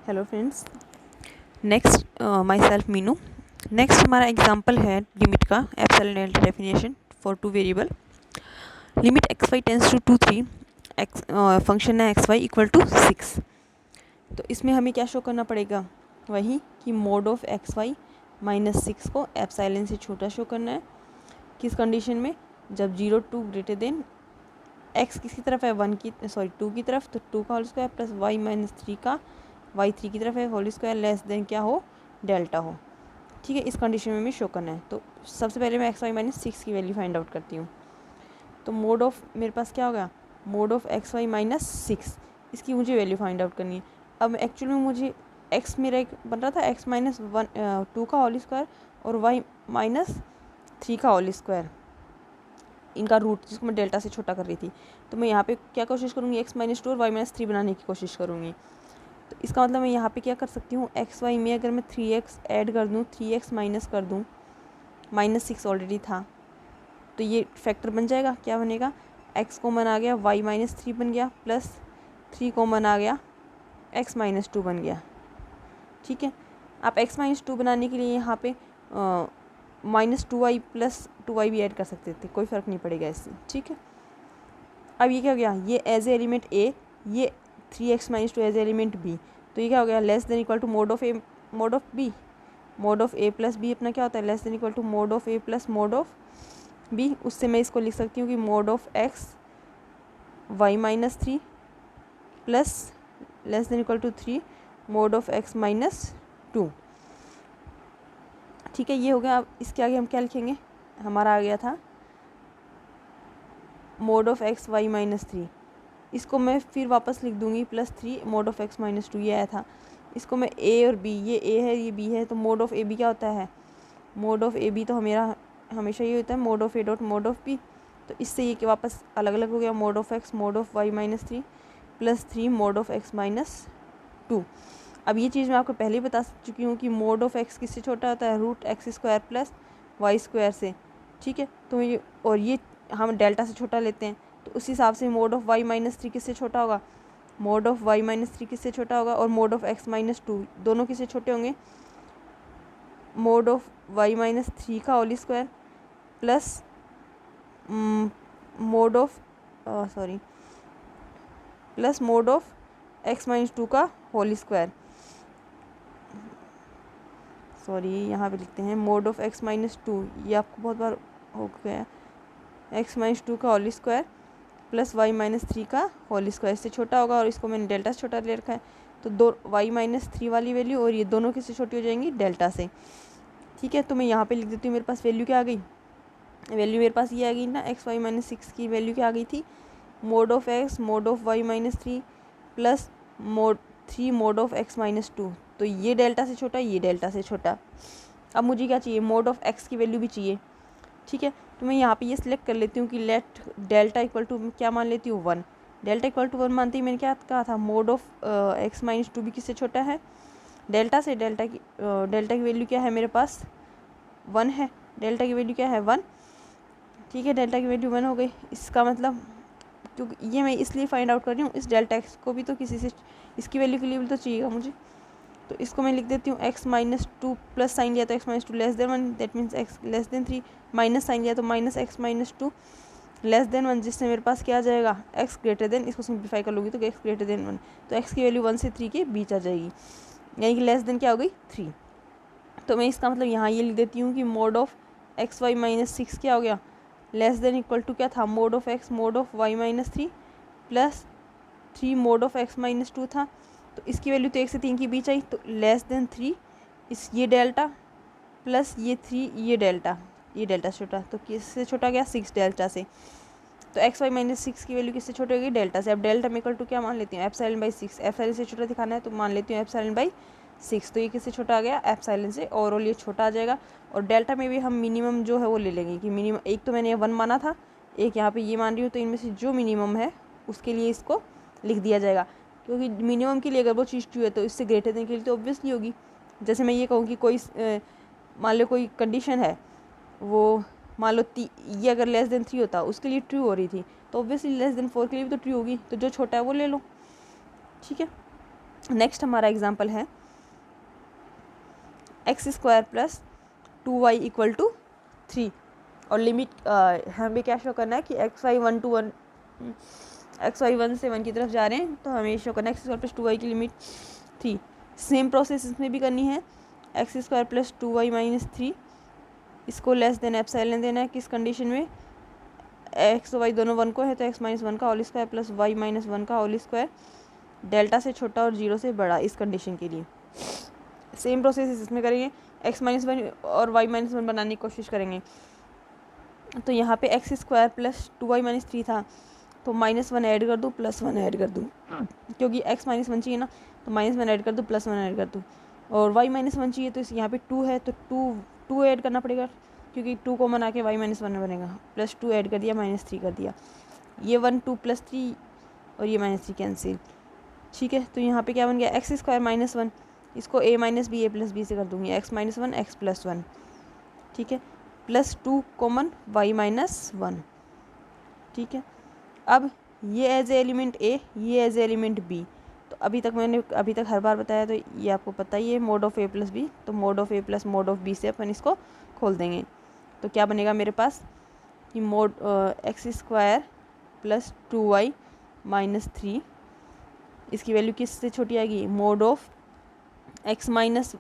Hello friends, next myself Meenu. Next हमारा example है limit का epsilon delta definition for two variable. Limit x y tends to 2 3 x function है x y equal to 6। तो इसमें हमें क्या show करना पड़ेगा, वही कि मोड ऑफ एक्स वाई -6 को एप्सिलॉन से छोटा शो करना है। किस कंडीशन में, जब 0 2 ग्रेटर देन एक्स किसकी तरफ है 2 की तरफ, तो 2 का होल स्क्वायर प्लस वाई -3 का y3 की तरफ है होल स्क्वायर लेस देन क्या हो, डेल्टा हो। ठीक है, इस कंडीशन में हमें शो करना है। तो सबसे पहले मैं एक्स वाई -6 की वैल्यू फाइंड आउट करती हूँ। तो मोड ऑफ मेरे पास क्या होगा, मोड ऑफ एक्स वाई -6, इसकी मुझे वैल्यू फाइंड आउट करनी है। अब एक्चुअल में मुझे एक्स मेरा एक बन रहा था x -2 का होल स्क्वायर और y -3 का होल स्क्वायर, इनका रूट जिसको मैं डेल्टा से छोटा कर रही थी। तो मैं यहाँ पे क्या कोशिश करूँगी, x -2 और y -3 बनाने की कोशिश करूँगी। तो इसका मतलब मैं यहाँ पे क्या कर सकती हूँ, एक्स वाई में अगर मैं 3x ऐड कर दूँ, 3x माइनस कर दूँ, -6 ऑलरेडी था, तो ये फैक्टर बन जाएगा। क्या बनेगा, x कॉमन आ गया, y -3 बन गया, प्लस 3 कॉमन आ गया, x -2 बन गया। ठीक है, आप x -2 बनाने के लिए यहाँ पे -2y प्लस 2y भी ऐड कर सकते थे, कोई फ़र्क नहीं पड़ेगा इससे। ठीक है, अब ये क्या हो गया, ये एज ए एलिमेंट a, ये 3x -2 एज एलिमेंट b, तो ये क्या हो गया, less than equal to mod of a mod of b। Mod of a plus b अपना क्या होता है, less than equal to mod of a plus mod of b। उससे मैं इसको लिख सकती हूँ कि mod of x y -3 plus less than equal to 3 mod of x -2। ठीक है, ये हो गया। अब इसके आगे हम क्या लिखेंगे, हमारा आ गया था मोड ऑफ x y -3, इसको मैं फिर वापस लिख दूंगी +3 मोड ऑफ x -2, ये आया था। इसको मैं a और b, ये a है ये b है, तो मोड ऑफ ए बी क्या होता है, मोड ऑफ ए बी तो मेरा हमेशा ये होता है mod of a dot mod of b। तो इससे ये कि वापस अलग अलग हो गया, mode of x mode of y -3 +3 mod of x -2। अब ये चीज़ मैं आपको पहले ही बता चुकी हूँ कि मोड ऑफ x किससे छोटा होता है, √x² प्लस y² से। ठीक है, तो ये और ये हम डेल्टा से छोटा लेते हैं, तो उस हिसाब से मोड ऑफ y -3 किससे छोटा होगा, मोड ऑफ y -3 किससे छोटा होगा, और मोड ऑफ x -2 दोनों किससे छोटे होंगे, मोड ऑफ y -3 का whole square plus mod of plus mod of x -2 का होल स्क्वायर। यहाँ पे लिखते हैं मोड ऑफ x -2, ये आपको बहुत बार हो गया, x -2 का होल स्क्वायर प्लस y -3 का होल स्क्वायर, इससे छोटा होगा, और इसको मैंने डेल्टा से छोटा ले रखा है। तो दो y -3 वाली वैल्यू और ये दोनों किससे छोटी हो जाएंगी, डेल्टा से। ठीक है, तो मैं यहाँ पे लिख देती हूँ, मेरे पास वैल्यू क्या आ गई, वैल्यू मेरे पास ये आ गई ना, x y -6 की वैल्यू क्या आ गई थी, mode of x mode of y -3 plus mode 3 mod of x -2। तो ये डेल्टा से छोटा, ये डेल्टा से छोटा। अब मुझे क्या चाहिए, मोड ऑफ x की वैल्यू भी चाहिए। ठीक है, तो मैं यहाँ पे ये सिलेक्ट कर लेती हूँ कि लेट डेल्टा इक्वल टू क्या मान लेती हूँ 1। डेल्टा इक्वल टू 1 मानते ही मैंने क्या कहा था, मोड ऑफ x -2 भी किससे छोटा है, डेल्टा से। डेल्टा की वैल्यू क्या है मेरे पास, 1 है। डेल्टा की वैल्यू क्या है, 1। ठीक है, डेल्टा की वैल्यू 1 हो गई। इसका मतलब, क्योंकि ये मैं इसलिए फाइंड आउट कर रही हूँ, इस डेल्टा एक्स को भी तो किसी से इसकी वैल्यू के लिए भी तो चाहिएगा मुझे। तो इसको मैं लिख देती हूँ x -2 प्लस साइन लिया तो x -2 less than 1, that means x less than 3, minus sign लिया तो -x -2 लेस देन 1, जिससे मेरे पास क्या आ जाएगा, x ग्रेटर देन, इसको सिंप्लीफाई कर लूँगी तो x ग्रेटर देन 1, तो x की वैल्यू 1 से 3 के बीच आ जाएगी, यानी कि लेस देन क्या हो गई 3। तो मैं इसका मतलब यहाँ ये लिख देती हूँ कि मोड ऑफ एक्स वाई -6 क्या हो गया, लेस देन इक्वल टू क्या था, mod of x mode of y -3 plus 3 mod of x -2 था। तो इसकी वैल्यू तो 1 से 3 के बीच आई, तो लेस देन 3 ये डेल्टा प्लस ये 3 ये डेल्टा से छोटा, तो किससे छोटा गया, 6 डेल्टा से। तो x y -6 की वैल्यू किससे छोटी होगी, डेल्टा से। अब डेल्टा में इक्वल टू क्या मान लेती हूँ, एप्सिलॉन/6। एप्सिलॉन से छोटा दिखाना है तो मान लेती हूँ एप्सिलॉन/6। तो ये किससे छोटा आ गया, एप्सिलॉन से। ओवरऑल ये छोटा आ जाएगा। और डेल्टा में भी हम मिनिमम जो है वो ले लेंगे कि मिनिमम, एक तो मैंने 1 माना था, एक यहाँ पे ये मान रही हूँ, तो इनमें से जो मिनिमम है उसके लिए इसको लिख दिया जाएगा, क्योंकि मिनिमम के लिए अगर वो चीज़ ट्रू है तो इससे ग्रेटर देन के लिए तो ऑब्वियसली होगी। जैसे मैं ये कहूँ कि कोई मान लो कोई कंडीशन है, वो मान लो ये अगर लेस देन 3 होता उसके लिए ट्रू हो रही थी, तो ऑब्वियसली लेस देन 4 के लिए भी तो ट्रू होगी, तो जो छोटा है वो ले लो। ठीक है, नेक्स्ट हमारा एग्जांपल है x² plus 2y equal to 3 और लिमिट हमें क्या शो करना है कि xy 1 to 1 xy 1 से 1 की तरफ जा रहे हैं, तो हमें शो करना है x² प्लस 2y की लिमिट 3। सेम प्रोसेस इसमें भी करनी है, x² प्लस 2y माइनस 3 इसको लेस देन एप्सिलॉन देना है। किस कंडीशन में? x y दोनों 1 को है तो x माइनस 1 का whole square plus y minus 1 का होल स्क्वायर डेल्टा से छोटा और 0 से बड़ा, इस कंडीशन के लिए। सेम प्रोसेस इसमें करेंगे, x माइनस 1 और y माइनस 1 बनाने की कोशिश करेंगे। तो यहाँ पे x² प्लस 2y माइनस 3 था, तो -1 ऐड कर दूँ प्लस 1 ऐड कर दूँ, क्योंकि x माइनस 1 चाहिए ना, तो -1 ऐड कर दूँ प्लस 1 ऐड कर दूँ। और y माइनस 1 चाहिए तो इस यहाँ पे 2 है तो 2 ऐड करना पड़ेगा, क्योंकि 2 को मना के y माइनस 1 बनेगा, प्लस 2 ऐड कर दिया, -3 कर दिया। ये 1 2 प्लस 3 और ये -3 कैंसिल। ठीक है, तो यहाँ पे क्या बन गया? x² माइनस 1, इसको a minus b a plus b से कर दूँगी, x माइनस 1 x प्लस 1। ठीक है, प्लस 2 कॉमन y माइनस 1। ठीक है, अब ये एज ए एलिमेंट a, ये एज ए एलिमेंट b। तो अभी तक हर बार बताया, तो ये आपको पता ही है, mod of a plus b. तो mod of a plus mod of b से अपन इसको खोल देंगे। तो क्या बनेगा मेरे पास कि mode x² plus 2y minus 3, इसकी वैल्यू किससे छोटी आएगी? मोड ऑफ x माइनस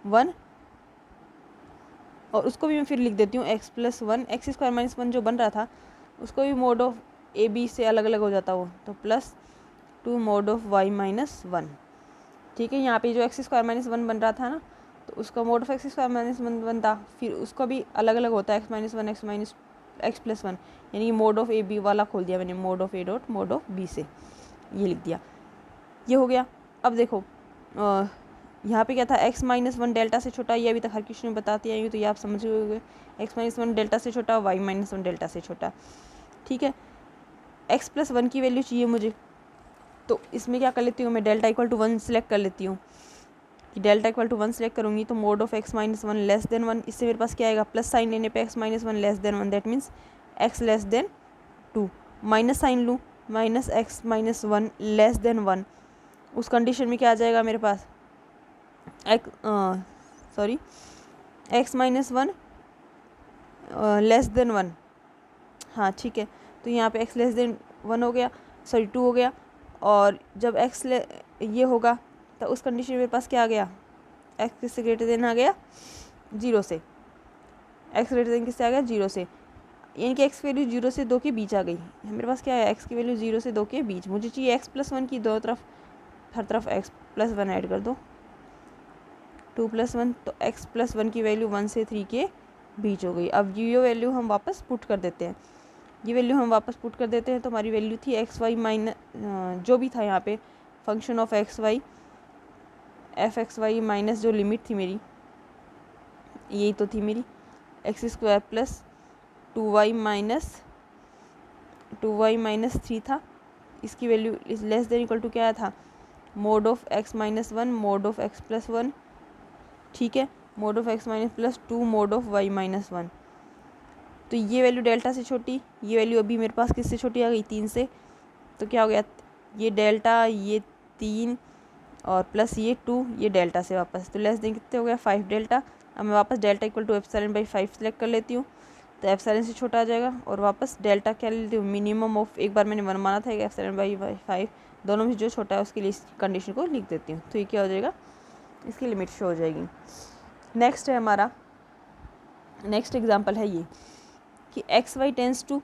1, और उसको भी मैं फिर लिख देती हूँ x प्लस 1। x² माइनस 1 जो बन रहा था उसको भी मोड ऑफ ए बी से अलग अलग हो जाता वो, तो plus 2 mod of y minus 1। ठीक है, यहाँ पे जो x² माइनस 1 बन रहा था ना, तो उसका मोड ऑफ x² माइनस 1 बनता, फिर उसका भी अलग अलग होता है, x माइनस 1 x प्लस 1, यानी कि मोड ऑफ ए बी वाला खोल दिया मैंने, mod of a dot mod of b से, ये लिख दिया। ये हो गया। अब देखो यहाँ पे क्या था? x माइनस 1 डेल्टा से छोटा, ये अभी तक हर क्वेश्चन में बताती आई हूँ, तो ये आप समझ गए, x माइनस 1 डेल्टा से छोटा, y माइनस 1 डेल्टा से छोटा। ठीक है, x प्लस 1 की वैल्यू चाहिए मुझे, तो इसमें क्या कर लेती हूँ मैं? डेल्टा इक्वल टू 1 सेलेक्ट कर लेती हूँ, कि डेल्टा इक्वल टू 1 सेलेक्ट करूँगी तो mod of x minus 1 less than 1, इससे मेरे पास क्या आएगा? प्लस साइन लेने पे x minus 1 less than 1, that means x less than 2। Minus sign लूँ, minus x minus 1 less than 1, उस कंडीशन में क्या आ जाएगा मेरे पास? x minus 1 less than 1। हाँ ठीक है, तो यहाँ पे x लेस देन 1 हो गया, 2 हो गया, और जब x ये होगा तो उस कंडीशन में मेरे पास क्या आ गया? x किससे ग्रेटर देन आ गया? 0 से। x ग्रेटर देन किससे आ गया? 0 से, यानी कि x की वैल्यू 0 से 2 के बीच आ गई। मेरे पास क्या है? x की वैल्यू 0 से 2 के बीच। मुझे चाहिए x प्लस 1 की दोनों तरफ, हर तरफ x प्लस 1 ऐड कर दो, 2 प्लस 1, तो x प्लस 1 की वैल्यू 1 से 3 के बीच हो गई। अब ये वैल्यू हम वापस पुट कर देते हैं, तो हमारी वैल्यू थी एक्स वाई माइनस, जो भी था यहाँ पे function of x y, f x y minus जो लिमिट थी मेरी, यही तो थी मेरी, x² प्लस 2y माइनस 3 था। इसकी value less than equal to क्या आया था? Mod of x minus 1 mod of x plus 1। ठीक है, mod of x minus plus 2 mod of y minus 1। तो ये वैल्यू डेल्टा से छोटी, ये वैल्यू अभी मेरे पास किससे छोटी आ गई? 3 से। तो क्या हो गया? ये डेल्टा, ये 3 और प्लस ये 2, ये डेल्टा से वापस, तो लेस देन कितने हो गया? 5 डेल्टा। अब मैं वापस delta equal to epsilon by 5 select कर लेती हूँ, तो एप्सिलॉन से छोटा आ जाएगा, और वापस डेल्टा क्या ले लेती हूँ? मिनिमम ऑफ, एक बार मैंने 1 माना था, एक एप्सिलॉन बाई 5, दोनों में जो छोटा है उसके लिए इस कंडीशन को लिख देती हूँ। तो ये क्या हो जाएगा? इसकी लिमिट शो हो जाएगी। नेक्स्ट है हमारा, नेक्स्ट एग्जाम्पल है ये कि x y tends to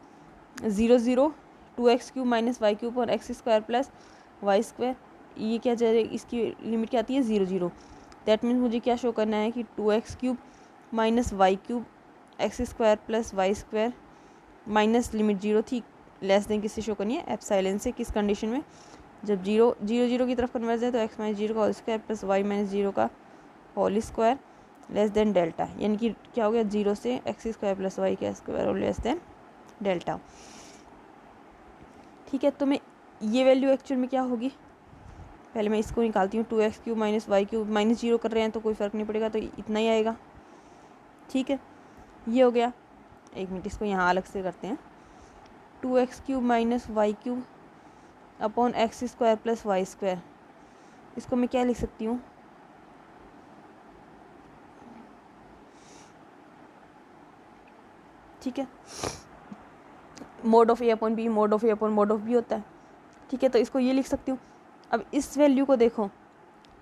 0 0 2x³ minus y³ और x² प्लस y², ये क्या जाएगा? इसकी लिमिट क्या आती है? 0 0। दैट मीन्स मुझे क्या शो करना है कि 2x³ minus y³ x² plus y² minus limit 0 थी, लेस देन किससे शो करनी है? एप्सिलॉन से। किस कंडीशन में? जब 0 0 0 की तरफ कन्वर्ज है तो x माइनस 0 का whole square plus y minus 0 का whole square less than delta, यानी कि क्या हो गया? 0 से x² प्लस y का स्क्वायर और लेस देन डेल्टा। ठीक है, तो मैं ये वैल्यू एक्चुअल में क्या होगी? पहले मैं इसको निकालती हूँ, 2x³ माइनस y³ माइनस 0 कर रहे हैं तो कोई फ़र्क नहीं पड़ेगा, तो इतना ही आएगा। ठीक है, ये हो गया। एक मिनट, इसको यहाँ अलग से करते हैं। 2x³ minus y³ upon x² plus y², इसको मैं क्या लिख सकती हूँ, ठीक है, mod of a upon b, mod of a upon mod of b होता है, ठीक है। तो इसको ये लिख सकती हूँ। अब इस वैल्यू को देखो,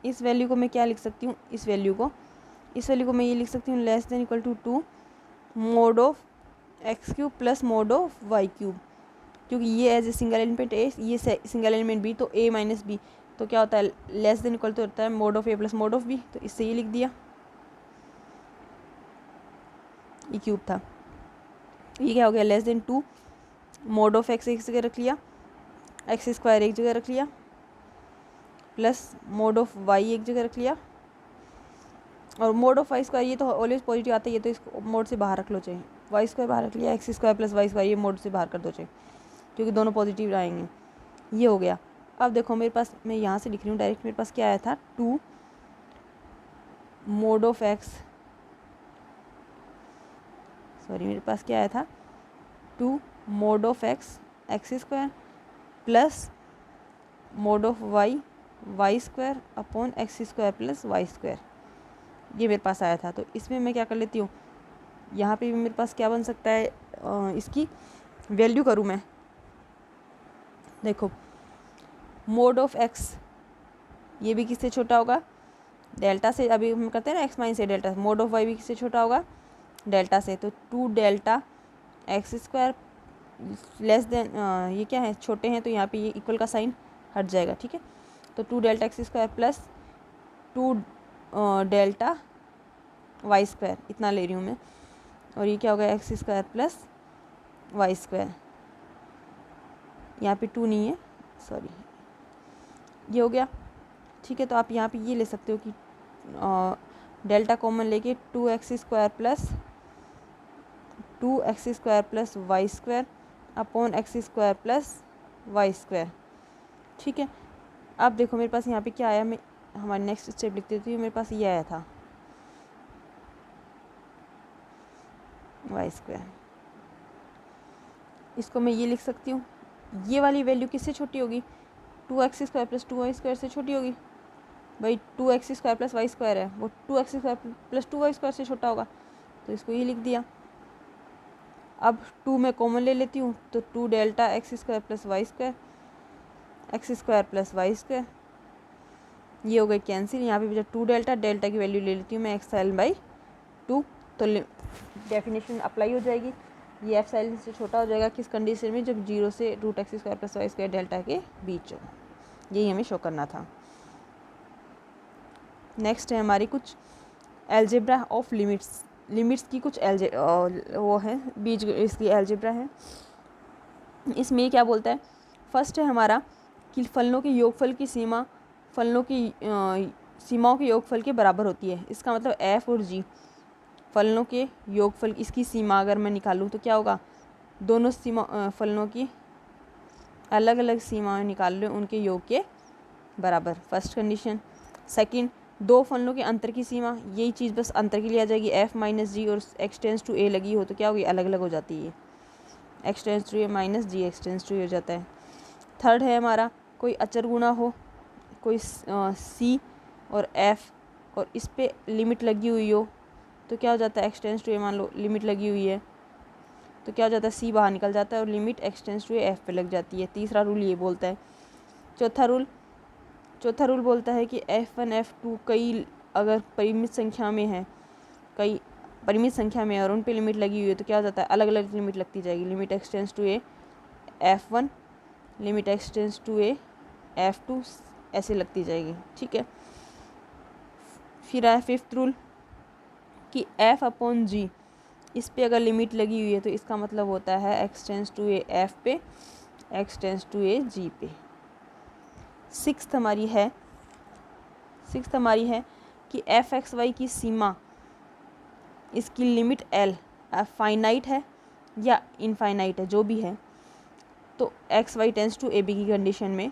इस वैल्यू को मैं क्या लिख सकती हूँ, इस वैल्यू को मैं ये लिख सकती हूँ less than equal to 2 mod of x cube plus mod of y cube, क्योंकि ये as a single element a, ये सिंगल एलिमेंट बी, तो ए माइनस बी, तो क्या होता है लेस देन इक्वल तो होता है mod of a plus mod of b, तो इससे ये लिख दिया, ये क्यूब था। ये क्या हो गया less than 2 mod of x एक जगह रख लिया, एक्स स्क्वायर एक जगह रख लिया, प्लस मोड ऑफ वाई एक जगह रख लिया, और मोड ऑफ वाई स्क्वायर ये तो ऑलवेज पॉजिटिव आता है, ये तो इसको मोड से बाहर रख लो चाहिए, वाई स्क्वायर बाहर रख लिया, x square plus y square ये मोड से बाहर कर दो चाहिए, क्योंकि दोनों पॉजिटिव आएंगे। ये हो गया। अब देखो मेरे पास, मैं यहाँ से लिख रही हूँ डायरेक्ट, मेरे पास क्या आया था 2 मोड ऑफ एक्स, सॉरी मेरे पास क्या आया था 2 mod of x x square plus mod of y y square upon x square plus y square, ये मेरे पास आया था। तो इसमें मैं क्या कर लेती हूँ, यहाँ पे भी मेरे पास क्या बन सकता है, इसकी वैल्यू करूँ मैं, देखो मोड ऑफ एक्स ये भी किससे छोटा होगा, डेल्टा से, अभी हम करते हैं ना x minus a delta, mod of y भी किससे छोटा होगा, डेल्टा से, तो 2 delta x square less than, ये क्या है छोटे हैं तो यहाँ पे ये इक्वल का साइन हट जाएगा, ठीक है। तो 2 delta x square plus 2 delta y square, इतना ले रही हूँ मैं, और ये क्या होगा x square plus y square, यहाँ पे 2 नहीं है सॉरी, ये हो गया, ठीक है। तो आप यहाँ पे ये ले सकते हो कि डेल्टा कॉमन लेके 2x square plus y square upon x square plus y square, ठीक है। अब देखो मेरे पास यहाँ पे क्या आया, मैं हमारी नेक्स्ट स्टेप लिख देती हूँ, मेरे पास ये आया था वाई स्क्वायर, इसको मैं ये लिख सकती हूँ, ये वाली वैल्यू किससे छोटी होगी, 2x square plus 2y square से छोटी होगी, भाई 2x square plus y square है, वो 2x square plus 2y square से छोटा होगा, तो इसको ये लिख दिया। अब 2 मैं कॉमन ले लेती हूँ, तो 2 delta x square plus y square, x square plus y square, ये हो गई कैंसिल। यहाँ पे जब 2 डेल्टा की वैल्यू ले लेती हूँ मैं x(2), तो डेफिनेशन अप्लाई हो जाएगी, ये f से छोटा हो जाएगा किस कंडीशन में, जब 0 से √x square plus y square delta के बीच हो, यही हमें शो करना था। नेक्स्ट है हमारी कुछ एल्जेब्रा ऑफ लिमिट्स की कुछ वो है बीज इसकी एल्जेब्रा है। इसमें क्या बोलता है, फर्स्ट है हमारा कि फलनों के योगफल की सीमा फलनों की सीमाओं के योगफल के बराबर होती है। इसका मतलब f और g फलनों के योगफल, इसकी सीमा अगर मैं निकालूँ तो क्या होगा, दोनों सीमा फलनों की अलग अलग सीमाएं निकाल लो उनके योग के बराबर, फर्स्ट कंडीशन। सेकंड, दो फलनों के अंतर की सीमा, यही चीज़ बस अंतर के लिए आ जाएगी, f माइनस जी और x टेंस टू a लगी हो तो क्या होगी, अलग अलग हो जाती है, x tends to a minus g x tends to a हो जाता है। थर्ड है हमारा कोई अचर गुणा हो, कोई c और f और इस पे लिमिट लगी हुई हो तो क्या हो जाता है, x टेंस टू a मान लो लिमिट लगी हुई है तो क्या हो जाता है, c बाहर निकल जाता है और limit x tends to a f पे लग जाती है। तीसरा रूल ये बोलता है। चौथा रूल बोलता है कि f1 f2 कई अगर परिमित संख्या में है, कई परिमित संख्या में और उन पे लिमिट लगी हुई है तो क्या हो जाता है, अलग अलग लिमिट लगती जाएगी, limit x tends to a f1, limit x tends to a f2, ऐसे लगती जाएगी, ठीक है। फिर आया फिफ्थ रूल कि f अपॉन g, इस पे अगर लिमिट लगी हुई है तो इसका मतलब होता है x tends to a f पे, x tends to a g पे। सिक्स्थ हमारी है कि एफ एक्स वाई की सीमा, इसकी लिमिट l फाइनाइट है या इनफाइनाइट है, जो भी है, तो x y tends to a b की कंडीशन में,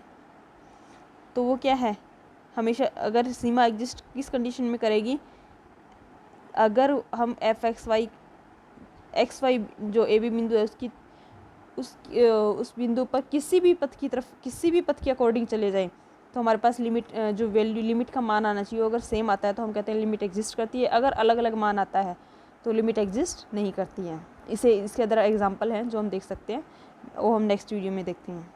तो वो क्या है, हमेशा अगर सीमा एग्जिस्ट किस कंडीशन में करेगी, अगर हम एफ एक्स वाई जो ए बी बिंदु है उसकी उस बिंदु पर किसी भी पथ के अकॉर्डिंग चले जाएं तो हमारे पास लिमिट जो वैल्यू लिमिट का मान आना चाहिए, अगर सेम आता है तो हम कहते हैं लिमिट एग्जिस्ट करती है, अगर अलग अलग मान आता है तो लिमिट एग्जिस्ट नहीं करती है। इसके अंदर एग्जांपल हैं जो हम देख सकते हैं, वो हम नेक्स्ट वीडियो में देखते हैं।